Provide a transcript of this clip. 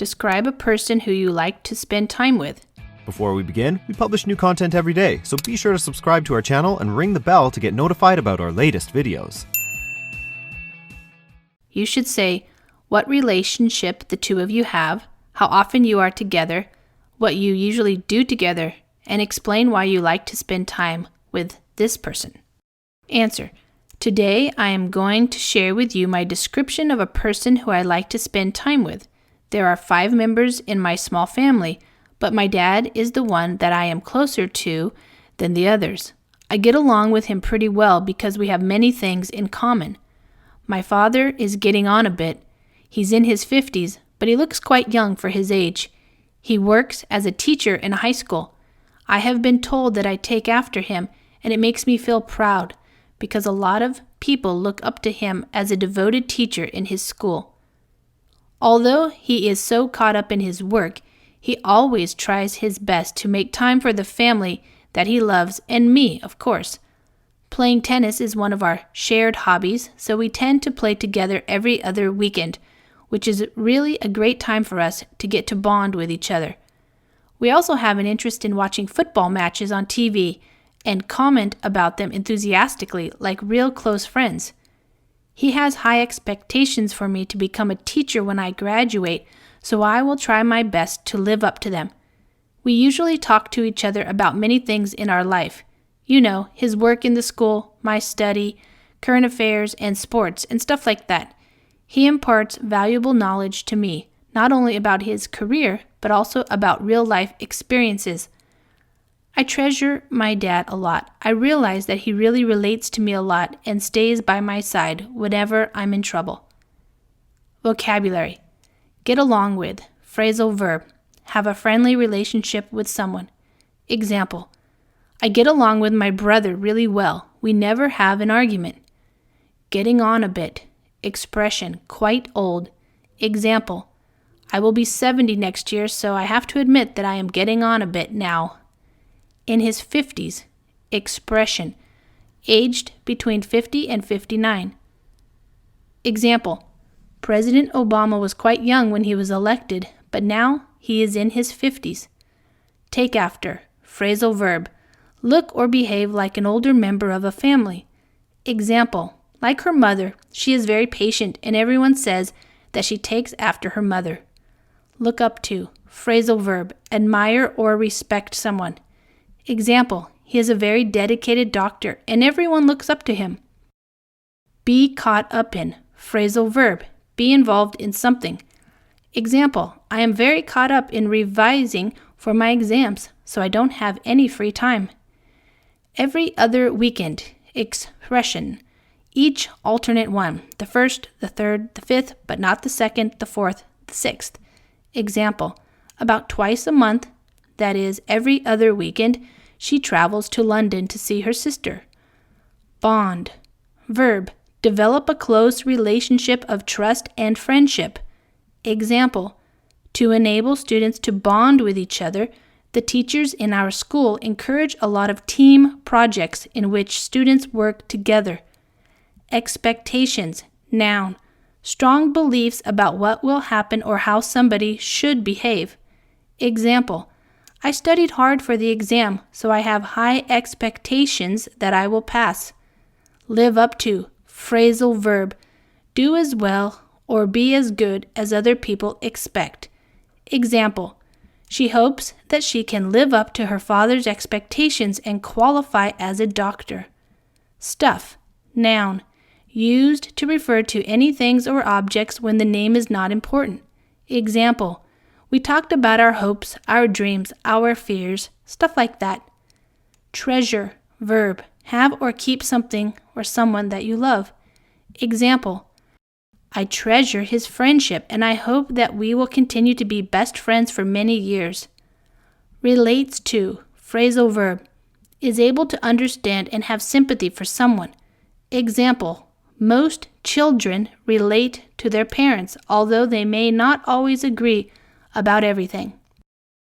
Describe a person who you like to spend time with. Before we begin, we publish new content every day, so be sure to subscribe to our channel and ring the bell to get notified about our latest videos. You should say what relationship the two of you have, how often you are together, what you usually do together, and explain why you like to spend time with this person. Answer. Today, I am going to share with you my description of a person who I like to spend time with. There are 5 members in my small family, but my dad is the one that I am closer to than the others. I get along with him pretty well because we have many things in common. My father is getting on a bit. He's in his 50s, but he looks quite young for his age. He works as a teacher in a high school. I have been told that I take after him, and it makes me feel proud because a lot of people look up to him as a devoted teacher in his school. Although he is so caught up in his work, he always tries his best to make time for the family that he loves and me, of course. Playing tennis is one of our shared hobbies, so we tend to play together every other weekend, which is really a great time for us to get to bond with each other. We also have an interest in watching football matches on TV and comment about them enthusiastically like real close friends. He has high expectations for me to become a teacher when I graduate, so I will try my best to live up to them. We usually talk to each other about many things in our life. You know, his work in the school, my study, current affairs, and sports, and stuff like that. He imparts valuable knowledge to me, not only about his career, but also about real-life experiences. I treasure my dad a lot. I realize that he really relates to me a lot and stays by my side whenever I'm in trouble. Vocabulary. Get along with. Phrasal verb. Have a friendly relationship with someone. Example. I get along with my brother really well. We never have an argument. Getting on a bit. Expression. Quite old. Example. I will be 70 next year, so I have to admit that I am getting on a bit now. In his 50s. Expression. Aged between 50 and 59. Example. President Obama was quite young when he was elected, but now he is in his 50s. Take after. Phrasal verb. Look or behave like an older member of a family. Example. Like her mother, she is very patient and everyone says that she takes after her mother. Look up to. Phrasal verb. Admire or respect someone. Example. He is a very dedicated doctor and everyone looks up to him. Be caught up in. Phrasal verb. Be involved in something. Example. I am very caught up in revising for my exams, so I don't have any free time. Every other weekend. Expression. Each alternate one. The first, the third, the fifth, but not the second, the fourth, the sixth. Example. About twice a month, that is, every other weekend, she travels to London to see her sister. Bond. Verb. Develop a close relationship of trust and friendship. Example. To enable students to bond with each other, the teachers in our school encourage a lot of team projects in which students work together. Expectations. Noun. Strong beliefs about what will happen or how somebody should behave. Example. I studied hard for the exam, so I have high expectations that I will pass. Live up to. Phrasal verb. Do as well or be as good as other people expect. Example. She hopes that she can live up to her father's expectations and qualify as a doctor. Stuff. Noun. Used to refer to any things or objects when the name is not important. Example. We talked about our hopes, our dreams, our fears, stuff like that. Treasure. Verb. Have or keep something or someone that you love. Example. I treasure his friendship and I hope that we will continue to be best friends for many years. Relates to. Phrasal verb. Is able to understand and have sympathy for someone. Example. Most children relate to their parents, although they may not always agree about everything.